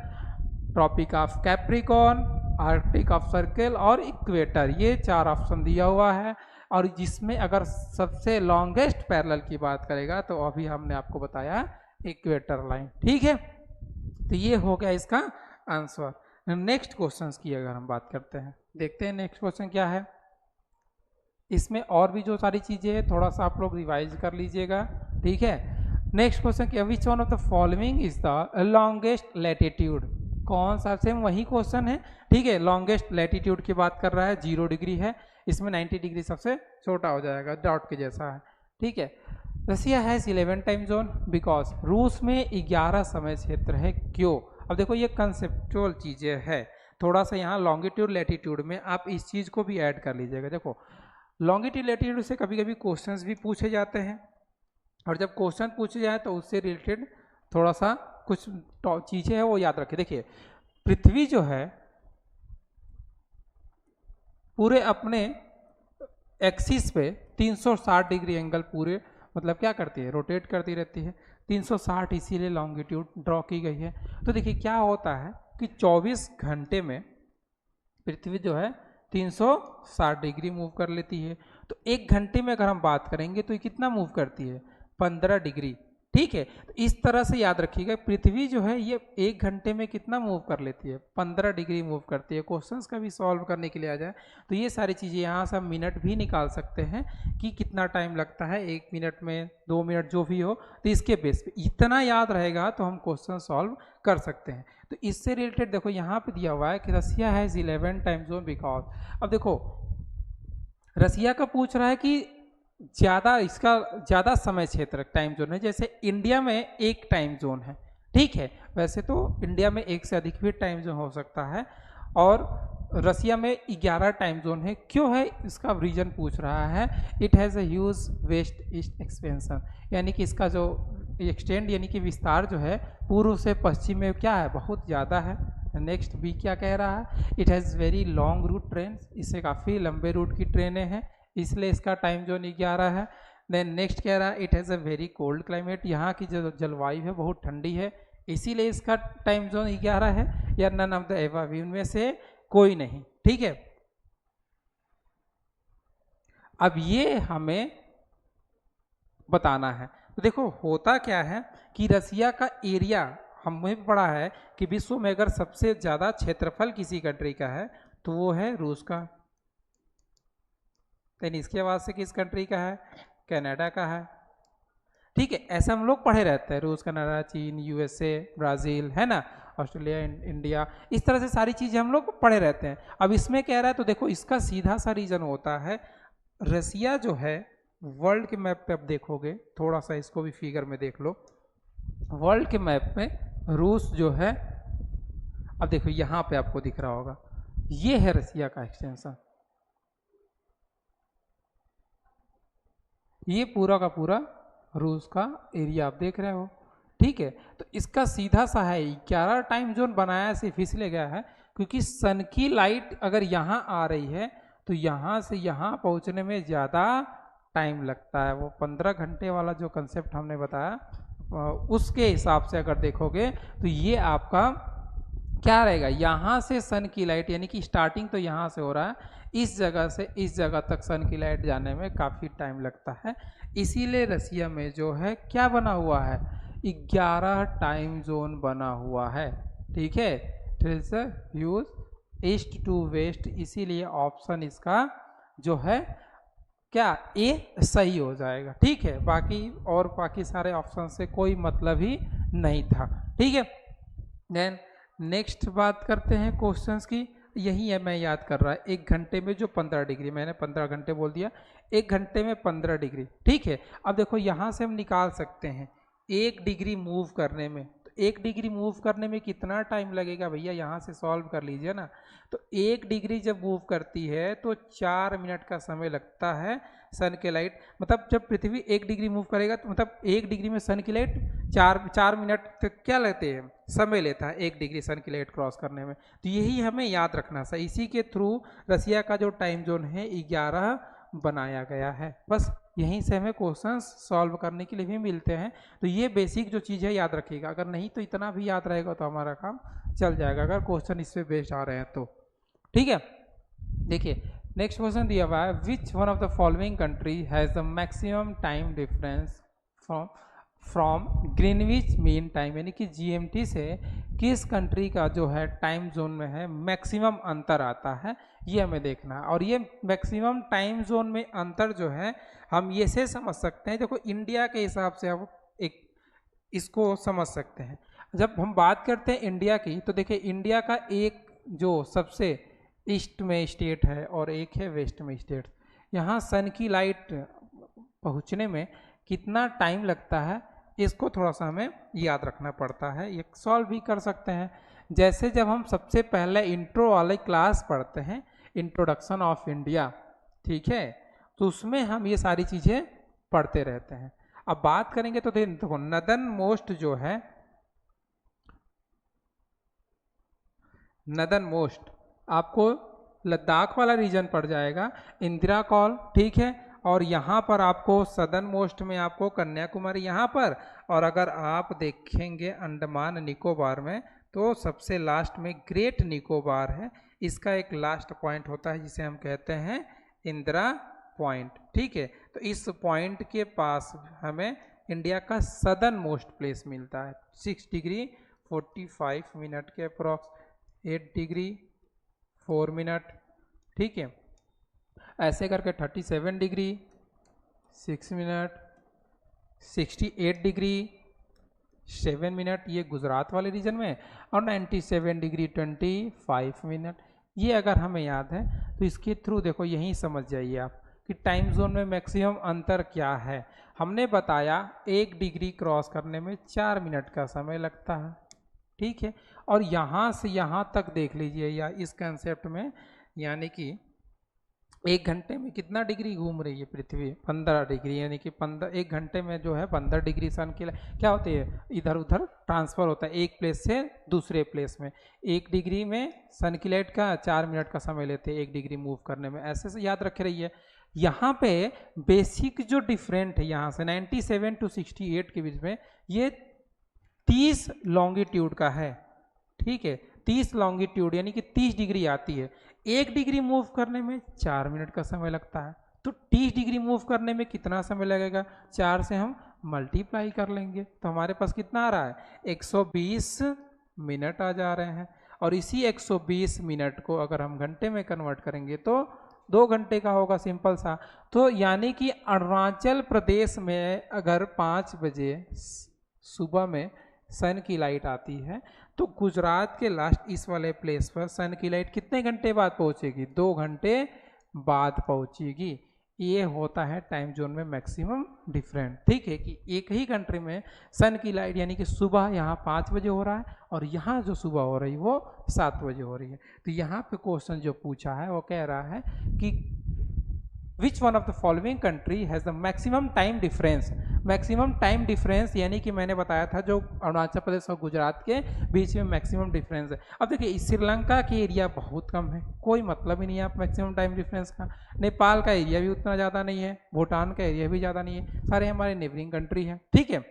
tropic of capricorn, arctic of circle और इक्वेटर, ये 4 ऑप्शन दिया हुआ है। और जिसमें अगर सबसे लॉन्गेस्ट पैरेलल की बात करेगा तो अभी हमने आपको बताया इक्वेटर लाइन, ठीक है। तो ये हो गया इसका आंसर। नेक्स्ट क्वेश्चन की अगर हम बात करते हैं, देखते हैं नेक्स्ट क्वेश्चन क्या है। इसमें और भी जो सारी चीजें हैं थोड़ा सा आप लोग रिवाइज कर लीजिएगा, ठीक है। नेक्स्ट क्वेश्चन क्या, विच one of the following is the longest latitude, कौन सा, सेम वही क्वेश्चन है, ठीक है। लॉन्गेस्ट लैटिट्यूड की बात कर रहा है, 0 डिग्री है, इसमें 90 डिग्री सबसे छोटा हो जाएगा, डॉट के जैसा है, ठीक है। रसिया हैज 11 टाइम जोन बिकॉज, रूस में 11 समय क्षेत्र है, क्यों। अब देखो ये कंसेप्चुअल चीजें है, थोड़ा सा यहाँ लॉन्गिट्यूड लैटिट्यूड में आप इस चीज को भी ऐड कर लीजिएगा। देखो लॉन्गिट्यूड लैटिट्यूड से कभी कभी क्वेश्चंस भी पूछे जाते हैं, और जब क्वेश्चन पूछे जाए तो उससे रिलेटेड थोड़ा सा कुछ चीजें हैं वो याद रखें। देखिए पृथ्वी जो है पूरे अपने एक्सिस पे 360 डिग्री एंगल पूरे मतलब क्या करती है, रोटेट करती रहती है। 360 इसीलिए लॉन्गिट्यूड ड्रॉ की गई है। तो देखिए क्या होता है कि 24 घंटे में पृथ्वी जो है 360 डिग्री मूव कर लेती है। तो 1 घंटे में अगर हम बात करेंगे तो ये कितना मूव करती है, 15 डिग्री, ठीक है। तो इस तरह से याद रखिएगा पृथ्वी जो है ये 1 घंटे में कितना मूव कर लेती है, 15 डिग्री मूव करती है। क्वेश्चंस का भी सॉल्व करने के लिए आ जाए तो ये सारी चीज़ें यहाँ से हम मिनट भी निकाल सकते हैं कि कितना टाइम लगता है, 1 मिनट में, 2 मिनट, जो भी हो। तो इसके बेस पे इतना याद रहेगा तो हम क्वेश्चन सॉल्व कर सकते हैं। तो इससे रिलेटेड देखो यहाँ पे दिया हुआ है कि रसिया हैज 11 टाइम जोन बिकॉज। अब देखो रसिया का पूछ रहा है कि ज़्यादा समय क्षेत्र टाइम जोन है, जैसे इंडिया में 1 टाइम जोन है, ठीक है। वैसे तो इंडिया में 1 से अधिक भी टाइम जोन हो सकता है, और रसिया में 11 टाइम जोन है। क्यों है इसका रीजन पूछ रहा है। It has a huge west east expansion, यानी कि इसका जो एक्सटेंड यानी कि विस्तार जो है पूर्व से पश्चिम में क्या है, बहुत ज़्यादा है। नेक्स्ट बी क्या कह रहा है, it has very long route train, इससे काफ़ी लंबे रूट की ट्रेनें हैं, इसलिए इसका टाइम जोन 11 है। देन नेक्स्ट कह रहा है it has a very cold climate, यहाँ की जो जलवायु है बहुत ठंडी है, इसीलिए इसका टाइम जोन 11 है, या नन ऑफ द एबव, इनमें से कोई नहीं, ठीक है। अब ये हमें बताना है। तो देखो होता क्या है कि रसिया का एरिया, हमें पढ़ा है कि विश्व में अगर सबसे ज़्यादा क्षेत्रफल किसी कंट्री का है तो वो है रूस का। देन इसके बाद से किस कंट्री का है, कनाडा का है। ठीक है, ऐसा हम लोग पढ़े रहते हैं, रूस, कनाडा, चीन, यूएसए, ब्राज़ील, है ना, ऑस्ट्रेलिया, इंडिया, इस तरह से सारी चीज़ें हम लोग पढ़े रहते हैं। अब इसमें कह रहा है तो देखो इसका सीधा सा रीज़न होता है, रसिया जो है वर्ल्ड के मैप पे आप देखोगे, थोड़ा सा इसको भी फिगर में देख लो, वर्ल्ड के मैप में रूस जो है, अब देखो यहाँ पे आपको दिख रहा होगा, ये है रसिया का एक्सटेंशन, ये पूरा का पूरा रूस का एरिया आप देख रहे हो। ठीक है, तो इसका सीधा सा है 11 टाइम जोन बनाया सिर्फ इसलिए गया है क्योंकि सन की लाइट अगर यहाँ आ रही है तो यहाँ से यहाँ पहुँचने में ज़्यादा टाइम लगता है। वो 15 घंटे वाला जो कंसेप्ट हमने बताया उसके हिसाब से अगर देखोगे तो ये आपका क्या रहेगा, यहाँ से सन की लाइट यानी कि स्टार्टिंग तो यहाँ से हो रहा है, इस जगह से इस जगह तक सन की लाइट जाने में काफ़ी टाइम लगता है। इसीलिए रसिया में जो है क्या बना हुआ है, 11 टाइम जोन बना हुआ है। ठीक है, यूज ईस्ट टू वेस्ट, इसीलिए ऑप्शन इसका जो है क्या, ए सही हो जाएगा। ठीक है, बाकी सारे ऑप्शन से कोई मतलब ही नहीं था। ठीक है, देन नेक्स्ट बात करते हैं क्वेश्चंस की। यही है, मैं याद कर रहा है, 1 घंटे में जो 15 डिग्री, मैंने 15 घंटे बोल दिया, 1 घंटे में 15 डिग्री। ठीक है, अब देखो यहाँ से हम निकाल सकते हैं 1 डिग्री मूव करने में, तो 1 डिग्री मूव करने में कितना टाइम लगेगा भैया, यहाँ से सॉल्व कर लीजिए ना। तो 1 डिग्री जब मूव करती है तो 4 मिनट का समय लगता है सन के लाइट, मतलब जब पृथ्वी 1 डिग्री मूव करेगा तो मतलब 1 डिग्री में सन की लाइट 4 मिनट तक क्या लेते हैं, समय लेता है 1 डिग्री सन की लाइट क्रॉस करने में। तो यही हमें याद रखना है, इसी के थ्रू रसिया का जो टाइम जोन है 11 बनाया गया है। बस यहीं से हमें क्वेश्चंस सॉल्व करने के लिए भी मिलते हैं। तो ये बेसिक जो चीज़ है याद रखिएगा, अगर नहीं तो इतना भी याद रहेगा तो हमारा काम चल जाएगा, अगर क्वेश्चन इस पे बेस्ड आ रहे हैं तो। ठीक है, देखिए नेक्स्ट क्वेश्चन दिया हुआ है, which one of the following country has the maximum time difference from Greenwich mean time, यानी कि जीएमटी से किस कंट्री का जो है टाइम जोन में है मैक्सिमम अंतर आता है, ये हमें देखना है। और ये मैक्सिमम टाइम जोन में अंतर जो है हम ये से समझ सकते हैं, देखो इंडिया के हिसाब से हम एक इसको समझ सकते हैं। जब हम बात करते हैं इंडिया की तो देखिए इंडिया का एक जो सबसे ईस्ट में स्टेट है और एक है वेस्ट में स्टेट, यहाँ सन की लाइट पहुँचने में कितना टाइम लगता है इसको थोड़ा सा हमें याद रखना पड़ता है, ये सॉल्व भी कर सकते हैं। जैसे जब हम सबसे पहले इंट्रो वाले क्लास पढ़ते हैं, इंट्रोडक्शन ऑफ इंडिया, ठीक है, तो उसमें हम ये सारी चीज़ें पढ़ते रहते हैं। अब बात करेंगे तो देखो नदन मोस्ट जो है, नदन मोस्ट आपको लद्दाख वाला रीजन पड़ जाएगा, इंदिरा कॉल, ठीक है, और यहाँ पर आपको सदर्न मोस्ट में आपको कन्याकुमारी यहाँ पर, और अगर आप देखेंगे अंडमान निकोबार में तो सबसे लास्ट में ग्रेट निकोबार है, इसका एक लास्ट पॉइंट होता है जिसे हम कहते हैं इंदिरा पॉइंट। ठीक है, तो इस पॉइंट के पास हमें इंडिया का सदर्न मोस्ट प्लेस मिलता है, 6 डिग्री 45 मिनट के अप्रॉक्स, 8 डिग्री 4 मिनट, ठीक है, ऐसे करके 37 डिग्री 6 मिनट, 68 डिग्री 7 मिनट, ये गुजरात वाले रीजन में, और 97 डिग्री 25 मिनट। ये अगर हमें याद है तो इसके थ्रू देखो यहीं समझ जाइए आप कि टाइम जोन में मैक्सिमम अंतर क्या है। हमने बताया 1 डिग्री क्रॉस करने में 4 मिनट का समय लगता है, ठीक है, और यहाँ से यहाँ तक देख लीजिए या इस कंसेप्ट में, यानी कि 1 घंटे में कितना डिग्री घूम रही है पृथ्वी, 15 डिग्री, यानी कि 1 घंटे में जो है 15 डिग्री सन की क्या होती है, इधर उधर ट्रांसफर होता है एक प्लेस से दूसरे प्लेस में। 1 डिग्री में सन की लाइट का 4 मिनट का समय लेते हैं 1 डिग्री मूव करने में, ऐसे से याद रखे रहिए। यहाँ पे बेसिक जो डिफरेंट है यहाँ से 97 टू 68 के बीच में, ये 30 लॉन्गिट्यूड का है, ठीक है, 30 लॉन्गिट्यूड यानी कि 30 डिग्री आती है। 1 डिग्री मूव करने में 4 मिनट का समय लगता है, तो 30 डिग्री मूव करने में कितना समय लगेगा, 4 से हम मल्टीप्लाई कर लेंगे तो हमारे पास कितना आ रहा है, 120 मिनट आ जा रहे हैं। और इसी 120 मिनट को अगर हम घंटे में कन्वर्ट करेंगे तो 2 घंटे का होगा, सिंपल सा। तो यानी कि अरुणाचल प्रदेश में अगर 5 बजे सुबह में सन की लाइट आती है, तो गुजरात के लास्ट इस वाले प्लेस पर सन की लाइट कितने घंटे बाद पहुंचेगी? 2 घंटे बाद पहुंचेगी। ये होता है टाइम जोन में मैक्सिमम डिफरेंट। ठीक है कि एक ही कंट्री में सन की लाइट यानी कि सुबह यहाँ 5 बजे हो रहा है और यहाँ जो सुबह हो रही है वो 7 बजे हो रही है। तो यहाँ पे क्वेश्चन जो पूछा है वो कह रहा है कि विच one of the following country has the maximum time difference. Maximum time difference यानी कि मैंने बताया था जो अरुणाचल प्रदेश और गुजरात के बीच में मैक्सिमम डिफरेंस है। अब देखिए श्रीलंका की एरिया बहुत कम है, कोई मतलब ही नहीं है आप मैक्सिमम टाइम डिफरेंस का। नेपाल का एरिया भी उतना ज़्यादा नहीं है, भूटान का एरिया भी ज़्यादा नहीं है, सारे हमारे नेबरिंग कंट्री हैं। ठीक है,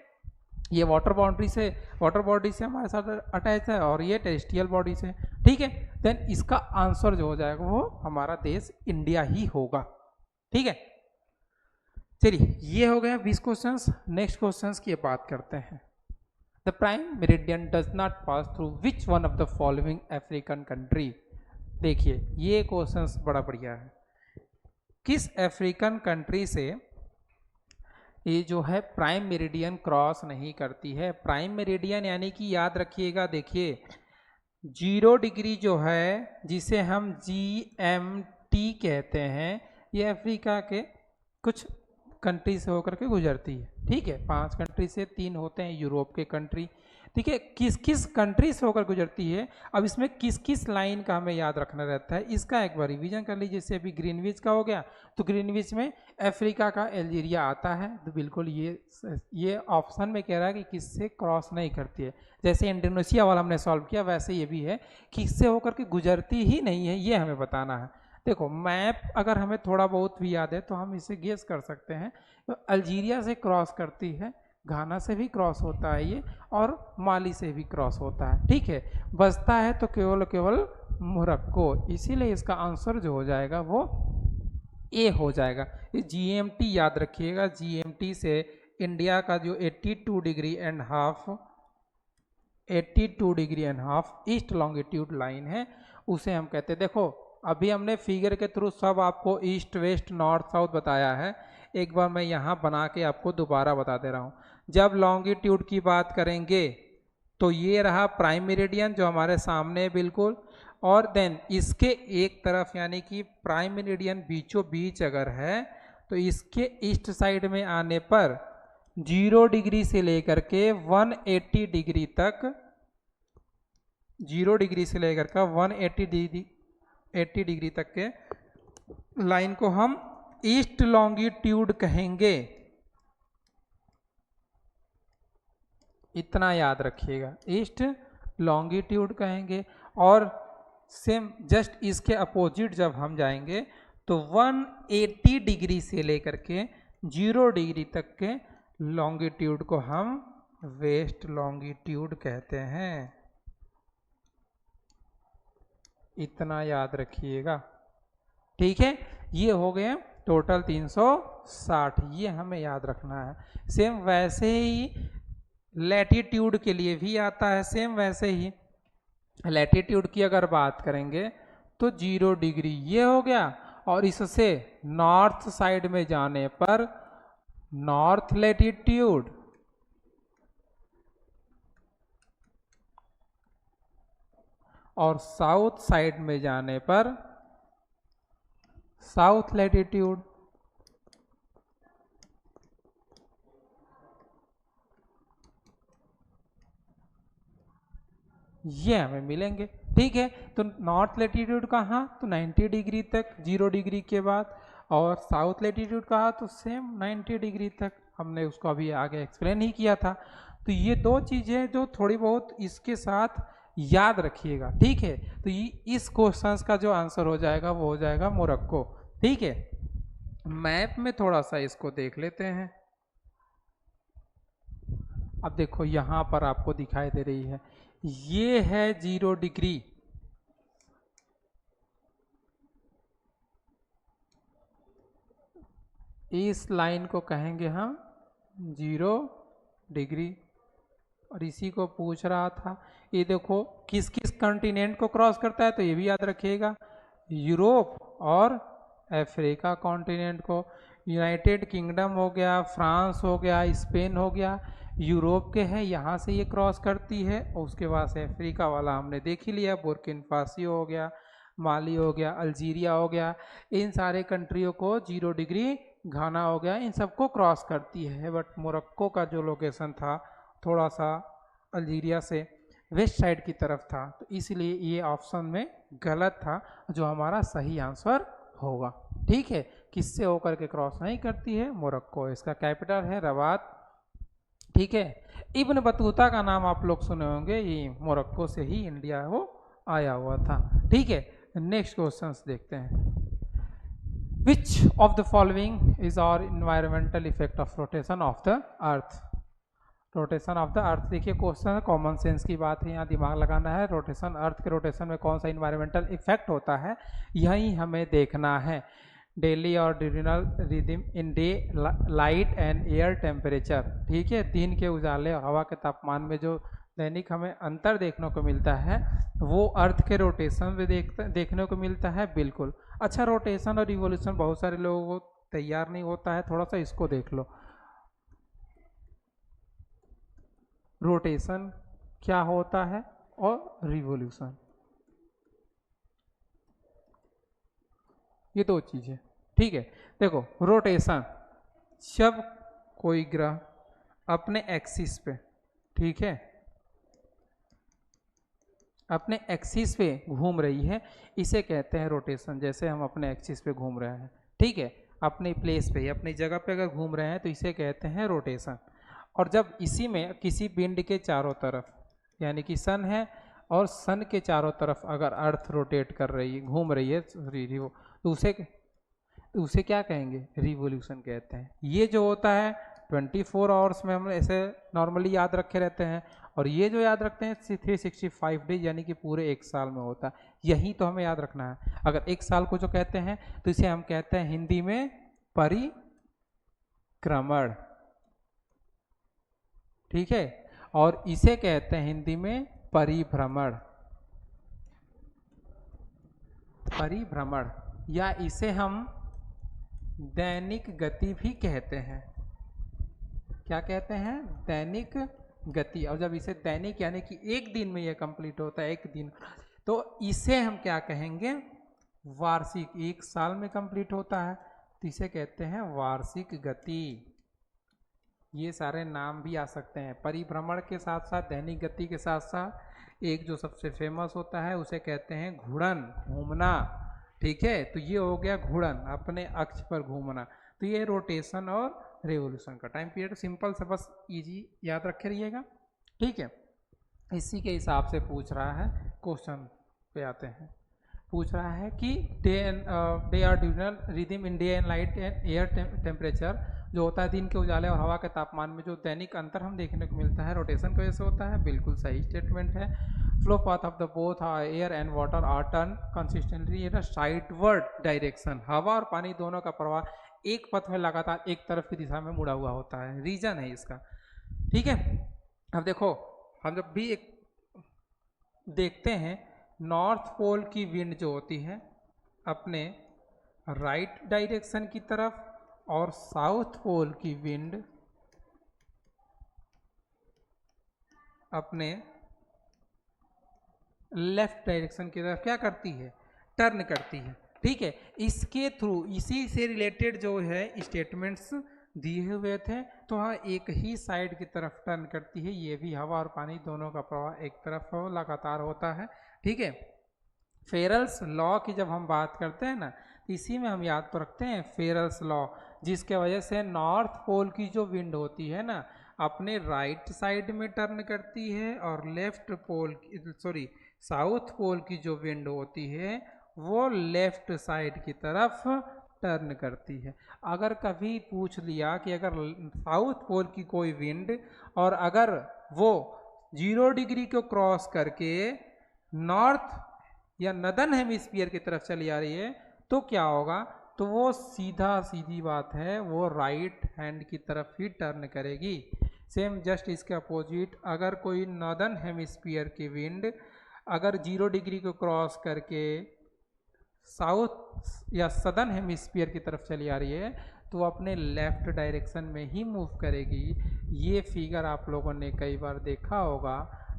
ये वाटर बॉडी से हमारे साथ अटैच है और ये टेरेस्ट्रियल बॉडी से। ठीक है, देन इसका आंसर जो हो जाएगा वो हमारा देश इंडिया ही होगा। ठीक है, चलिए ये हो गया 20 क्वेश्चंस। नेक्स्ट क्वेश्चंस की बात करते हैं। The prime meridian does not pass through which one of the following African country. देखिए ये क्वेश्चंस बड़ा बढ़िया है। किस अफ्रीकन कंट्री से ये जो है प्राइम मेरिडियन क्रॉस नहीं करती है? प्राइम मेरिडियन यानी कि याद रखिएगा, देखिए 0 डिग्री जो है जिसे हम GMT कहते हैं, ये अफ्रीका के कुछ कंट्री से होकर के गुजरती है। ठीक है, 5 कंट्री से 3 होते हैं यूरोप के कंट्री। ठीक है, किस किस कंट्री से होकर गुजरती है, अब इसमें किस किस लाइन का हमें याद रखना रहता है, इसका एक बार रिवीजन कर लीजिए। जैसे अभी ग्रीनविच का हो गया, तो ग्रीनविच में अफ्रीका का अल्जीरिया आता है, तो बिल्कुल ये ऑप्शन में कह रहा है कि किससे क्रॉस नहीं करती है। जैसे इंडोनेशिया वाला हमने सॉल्व किया, वैसे ये भी है किससे होकर के गुजरती ही नहीं है, ये हमें बताना है। देखो मैप अगर हमें थोड़ा बहुत भी याद है तो हम इसे गेस कर सकते हैं। तो अल्जीरिया से क्रॉस करती है, घाना से भी क्रॉस होता है ये, और माली से भी क्रॉस होता है। ठीक है, बचता है तो केवल मोरक्को, इसीलिए इसका आंसर जो हो जाएगा वो ए हो जाएगा। ये GMT याद रखिएगा, GMT से इंडिया का जो 82 degree and half east longitude line है उसे हम कहते हैं। देखो अभी हमने फिगर के थ्रू सब आपको ईस्ट वेस्ट नॉर्थ साउथ बताया है, एक बार मैं यहाँ बना के आपको दोबारा बता दे रहा हूँ। जब लॉन्गिट्यूड की बात करेंगे तो ये रहा प्राइम मेरिडियन जो हमारे सामने है बिल्कुल, और देन इसके एक तरफ यानी कि प्राइम मेरिडियन बीचों बीच अगर है तो इसके ईस्ट साइड में आने पर 0 डिग्री से लेकर के 180 डिग्री तक, 0 डिग्री से लेकर का 180 डिग्री तक के लाइन को हम ईस्ट लॉन्गिट्यूड कहेंगे। इतना याद रखिएगा, ईस्ट लॉन्गिट्यूड कहेंगे। और सेम जस्ट इसके अपोजिट जब हम जाएंगे तो 180 डिग्री से लेकर के 0 डिग्री तक के लॉन्गिट्यूड को हम वेस्ट लॉन्गिट्यूड कहते हैं। इतना याद रखिएगा। ठीक है, ये हो गए टोटल 360, ये हमें याद रखना है। सेम वैसे ही लैटिट्यूड के लिए भी आता है, सेम वैसे ही लैटिट्यूड की अगर बात करेंगे तो 0 डिग्री ये हो गया, और इससे नॉर्थ साइड में जाने पर नॉर्थ लैटिट्यूड, और साउथ साइड में जाने पर साउथ लैटिट्यूड। ये हमें मिलेंगे। ठीक है, तो नॉर्थ लैटिट्यूड कहाँ, तो 90 डिग्री तक 0 डिग्री के बाद, और साउथ लैटिट्यूड कहाँ तो सेम 90 डिग्री तक। हमने उसको अभी आगे एक्सप्लेन ही किया था। तो ये 2 चीज़ें जो थोड़ी बहुत इसके साथ याद रखिएगा। ठीक है, तो ये इस क्वेश्चन का जो आंसर हो जाएगा वो हो जाएगा मोरक्को। ठीक है, मैप में थोड़ा सा इसको देख लेते हैं। अब देखो यहाँ पर आपको दिखाई दे रही है, ये है 0 डिग्री, इस लाइन को कहेंगे हम 0 डिग्री। और इसी को पूछ रहा था, ये देखो किस किस कॉन्टिनेंट को क्रॉस करता है, तो ये भी याद रखिएगा, यूरोप और अफ्रीका कॉन्टिनेंट को, यूनाइटेड किंगडम हो गया, फ्रांस हो गया, स्पेन हो गया, यूरोप के हैं, यहाँ से ये क्रॉस करती है। और उसके बाद से अफ्रीका वाला हमने देख ही लिया, बुर्किना फासो हो गया, माली हो गया, अल्जीरिया हो गया, इन सारे कंट्रियों को 0 डिग्री, घाना हो गया, इन सबको क्रॉस करती है। बट मोरक्को का जो लोकेशन था थोड़ा सा अल्जीरिया से वेस्ट साइड की तरफ था, तो इसलिए ये ऑप्शन में गलत था, जो हमारा सही आंसर होगा। ठीक है, किससे होकर के क्रॉस नहीं करती है? मोरक्को। इसका कैपिटल है रबात। ठीक है, इब्न बतूता का नाम आप लोग सुने होंगे, ये मोरक्को से ही इंडिया वो आया हुआ था। ठीक है, नेक्स्ट क्वेश्चंस देखते हैं। Which of the following is our environmental effect of rotation of the earth? Rotation of the earth, देखिए क्वेश्चन कॉमन सेंस की बात है, यहाँ दिमाग लगाना है। रोटेशन, अर्थ के रोटेशन में कौन सा इन्वायरमेंटल इफेक्ट होता है, यही हमें देखना है। डेली और diurnal rhythm in day light and air temperature. ठीक है, दिन के उजाले और हवा के तापमान में जो दैनिक हमें अंतर देखने को मिलता है, वो अर्थ के रोटेशन में देखने को मिलता है। बिल्कुल। अच्छा, रोटेशन और रिवोल्यूशन बहुत सारे लोगों को तैयार नहीं होता है, थोड़ा सा इसको देख लो। रोटेशन क्या होता है और रिवोल्यूशन, ये दो चीजें। ठीक है, देखो रोटेशन, जब कोई ग्रह अपने एक्सिस पे, ठीक है, अपने एक्सिस पे घूम रही है, इसे कहते हैं रोटेशन। जैसे हम अपने एक्सिस पे घूम रहे हैं, ठीक है, अपनी प्लेस पे, अपनी जगह पे अगर घूम रहे हैं तो इसे कहते हैं रोटेशन। और जब इसी में किसी पिंड के चारों तरफ, यानी कि सन है और सन के चारों तरफ अगर अर्थ रोटेट कर रही है, घूम रही है, तो उसे क्या कहेंगे? रिवोल्यूशन कहते हैं। ये जो होता है 24 आवर्स में हम ऐसे नॉर्मली याद रखे रहते हैं, और ये जो याद रखते हैं 365 डेज, यानी कि पूरे एक साल में होता है। यही तो हमें याद रखना है। अगर एक साल को जो कहते हैं तो इसे हम कहते हैं हिंदी में परिक्रमण। ठीक है, और इसे कहते हैं हिंदी में परिभ्रमण। परिभ्रमण, या इसे हम दैनिक गति भी कहते हैं। क्या कहते हैं? दैनिक गति। और जब इसे दैनिक यानी कि एक दिन में यह कंप्लीट होता है, एक दिन, तो इसे हम क्या कहेंगे? वार्षिक। एक साल में कंप्लीट होता है तो इसे कहते हैं वार्षिक गति। ये सारे नाम भी आ सकते हैं। परिभ्रमण के साथ साथ दैनिक गति के साथ साथ एक जो सबसे फेमस होता है उसे कहते हैं घूर्णन, घूमना। ठीक है, तो ये हो गया घूर्णन, अपने अक्ष पर घूमना। तो ये रोटेशन और रेवोल्यूशन का टाइम पीरियड सिंपल से बस इजी याद रखे रहिएगा। ठीक है, इसी के हिसाब से पूछ रहा है। क्वेश्चन पे आते हैं। पूछ रहा है कि डे और ड्यूरल rhythm in day and light and air temperature, जो होता है दिन के उजाले और हवा के तापमान में जो दैनिक अंतर हम देखने को मिलता है, रोटेशन की वजह से होता है। बिल्कुल सही स्टेटमेंट है। Flow path of the both air and water are turn consistently in sideward direction. हवा और पानी दोनों का प्रवाह एक पथ में लगातार एक तरफ की दिशा में मुड़ा हुआ होता है। रीजन है इसका। ठीक है, अब देखो, हम जब भी एक देखते हैं, नॉर्थ पोल की विंड जो होती है अपने राइट डायरेक्शन की तरफ, और साउथ पोल की विंड अपने लेफ्ट डायरेक्शन की तरफ क्या करती है? टर्न करती है। ठीक है, इसके थ्रू, इसी से रिलेटेड जो है स्टेटमेंट्स दिए हुए थे, तो हाँ एक ही साइड की तरफ टर्न करती है। ये भी हवा और पानी दोनों का प्रवाह एक तरफ लगातार होता है। ठीक है, फेरल्स लॉ की जब हम बात करते हैं ना, इसी में हम याद तो रखते हैं फेरल्स लॉ, जिसके वजह से नॉर्थ पोल की जो विंड होती है ना, अपने राइट साइड में टर्न करती है, और लेफ्ट पोल, सॉरी साउथ पोल की जो विंड होती है वो लेफ्ट साइड की तरफ टर्न करती है। अगर कभी पूछ लिया कि अगर साउथ पोल की कोई विंड, और अगर वो 0 डिग्री को क्रॉस करके नॉर्थ या नदर्न हेमिस्फीयर की तरफ चली आ रही है, तो क्या होगा? तो वो सीधी बात है, वो राइट हैंड की तरफ ही टर्न करेगी। सेम जस्ट इसके अपोजिट, अगर कोई नॉर्दर्न हेमिस्फीयर की विंड अगर 0 डिग्री को क्रॉस करके साउथ या सदर्न हेमिस्फीयर की तरफ चली आ रही है तो वो अपने लेफ्ट डायरेक्शन में ही मूव करेगी। ये फिगर आप लोगों ने कई बार देखा होगा,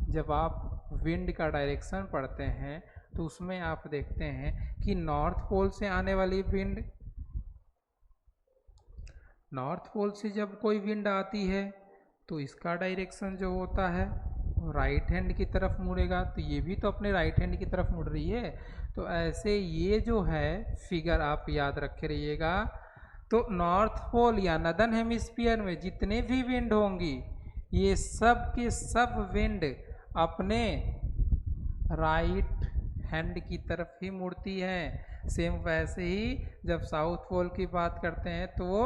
जब आप विंड का डायरेक्शन पढ़ते हैं तो उसमें आप देखते हैं कि नॉर्थ पोल से आने वाली विंड, नॉर्थ पोल से जब कोई विंड आती है तो इसका डायरेक्शन जो होता है राइट हैंड की तरफ मुड़ेगा, तो ये भी तो अपने राइट हैंड की तरफ मुड़ रही है। तो ऐसे ये जो है फिगर आप याद रखे रहिएगा। तो नॉर्थ पोल या नदर्न हेमिस्फीयर में जितने भी विंड होंगी ये सब के सब विंड अपने राइट हैंड की तरफ ही मुड़ती है। सेम वैसे ही जब साउथ पोल की बात करते हैं तो वो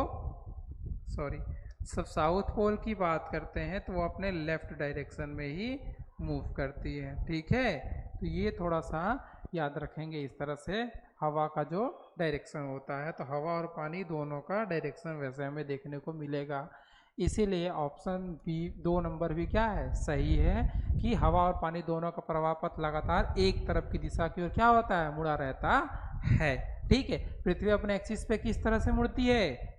सब साउथ पोल की बात करते हैं तो वो अपने लेफ्ट डायरेक्शन में ही मूव करती है। ठीक है, तो ये थोड़ा सा याद रखेंगे। इस तरह से हवा का जो डायरेक्शन होता है, तो हवा और पानी दोनों का डायरेक्शन वैसे हमें देखने को मिलेगा। इसीलिए ऑप्शन बी 2 नंबर भी क्या है, सही है कि हवा और पानी दोनों का प्रवाह पथ लगातार एक तरफ की दिशा की ओर क्या होता है, मुड़ा रहता है। ठीक है, पृथ्वी अपने एक्सिस पे किस तरह से मुड़ती है,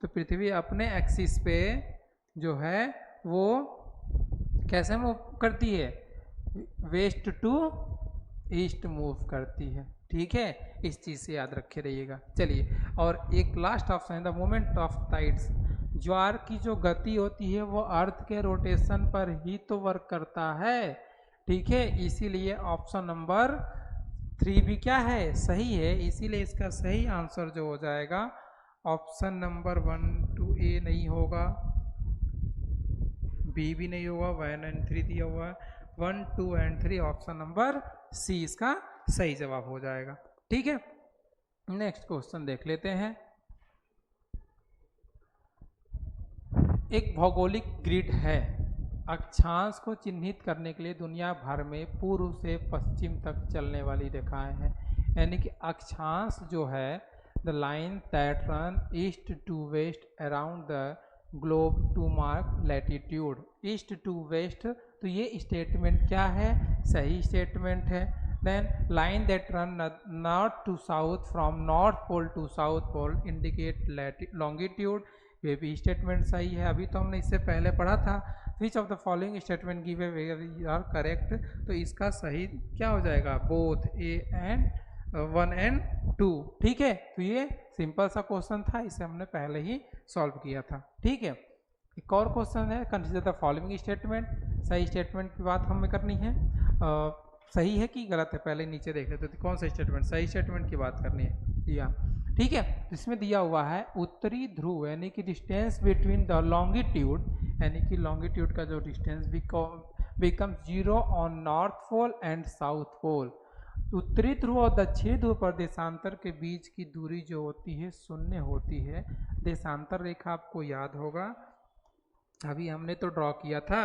तो पृथ्वी अपने एक्सिस पे जो है वो कैसे मूव करती है, वेस्ट टू ईस्ट मूव करती है। ठीक है, इस चीज़ से याद रखे रहिएगा। चलिए, और एक लास्ट ऑप्शन है द मोमेंट ऑफ टाइड्स। ज्वार की जो गति होती है वो अर्थ के रोटेशन पर ही तो वर्क करता है। ठीक है, इसीलिए ऑप्शन नंबर 3 भी क्या है, सही है। इसीलिए इसका सही आंसर जो हो जाएगा ऑप्शन नंबर 1 2 ए नहीं होगा, बी भी नहीं होगा, 1 एंड 3 दिया हुआ है, 1 2 एंड 3 ऑप्शन नंबर सी इसका सही जवाब हो जाएगा। ठीक है, नेक्स्ट क्वेश्चन देख लेते हैं। एक भौगोलिक ग्रिड है, अक्षांश को चिन्हित करने के लिए दुनिया भर में पूर्व से पश्चिम तक चलने वाली रेखाएं हैं। यानी कि अक्षांश जो है the line that run east to west around the globe to mark latitude. East to west, तो ये स्टेटमेंट क्या है, सही स्टेटमेंट है। Then line that run north to south from north pole to south pole indicate longitude, ये भी statement सही है। अभी तो हमने इससे पहले पढ़ा था which of the following statement give where are correct, तो इसका सही क्या हो जाएगा, बोथ ए एंड 1 एंड 2। ठीक है, तो ये सिंपल सा क्वेश्चन था, इसे हमने पहले ही सॉल्व किया था। ठीक है, एक और क्वेश्चन है कंसीडर द फॉलोइंग स्टेटमेंट। सही स्टेटमेंट की बात हमें करनी है, सही है कि गलत है पहले नीचे देख लेते तो कौन सा स्टेटमेंट, सही स्टेटमेंट की बात करनी है दिया। ठीक है, इसमें दिया हुआ है उत्तरी ध्रुव यानी कि डिस्टेंस बिटवीन द लॉन्गिट्यूड, यानी कि लॉन्गिट्यूड का जो distance become 0 on north pole and south pole. उत्तरी ध्रुव और दक्षिणी ध्रुव पर देशांतर के बीच की दूरी जो होती है 0 होती है। देशांतर रेखा आपको याद होगा, अभी हमने तो ड्रॉ किया था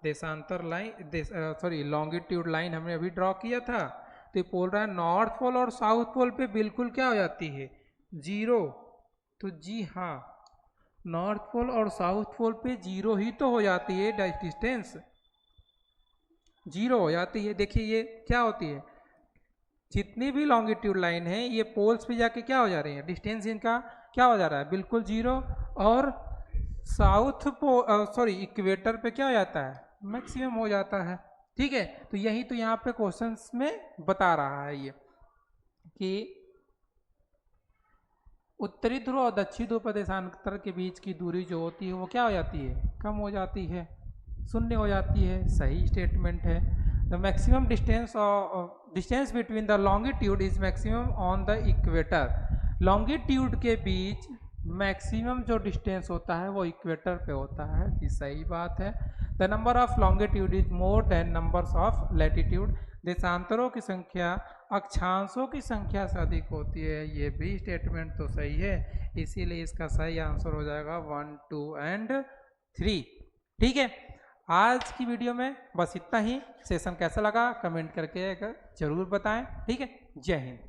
देशांतर लाइन, लॉन्गिट्यूड लाइन हमने अभी ड्रॉ किया था। तो ये बोल रहा है नॉर्थ पोल और साउथ पोल पे बिल्कुल क्या हो जाती है, 0। तो जी हाँ, नॉर्थ पोल और साउथ पोल पे 0 ही तो हो जाती है, डिस्टेंस 0 हो जाती है। देखिए ये क्या होती है, जितनी भी लॉन्गिट्यूड लाइन है ये पोल्स पे जाके क्या हो जा रही है, डिस्टेंस इनका क्या हो जा रहा है, बिल्कुल 0। और साउथ इक्वेटर पे क्या हो जाता है, मैक्सिमम हो जाता है। ठीक है, तो यही तो यहाँ पे क्वेश्चंस में बता रहा है ये कि उत्तरी ध्रुव और दक्षिणी ध्रुव पर देशांतर के बीच की दूरी जो होती है वो क्या हो जाती है, कम हो जाती है, 0 हो जाती है। सही स्टेटमेंट है। The maximum distance between the longitude is maximum on the equator. Longitude के बीच मैक्सिमम जो डिस्टेंस होता है वो इक्वेटर पे होता है, ये सही बात है। The number of longitude is more than numbers of latitude. देशांतरों की संख्या अक्षांशों की संख्या से अधिक होती है, ये भी स्टेटमेंट तो सही है। इसीलिए इसका सही आंसर हो जाएगा 1 2 एंड 3। ठीक है, आज की वीडियो में बस इतना ही। सेशन कैसा लगा कमेंट करके जरूर बताएं। ठीक है, जय हिंद।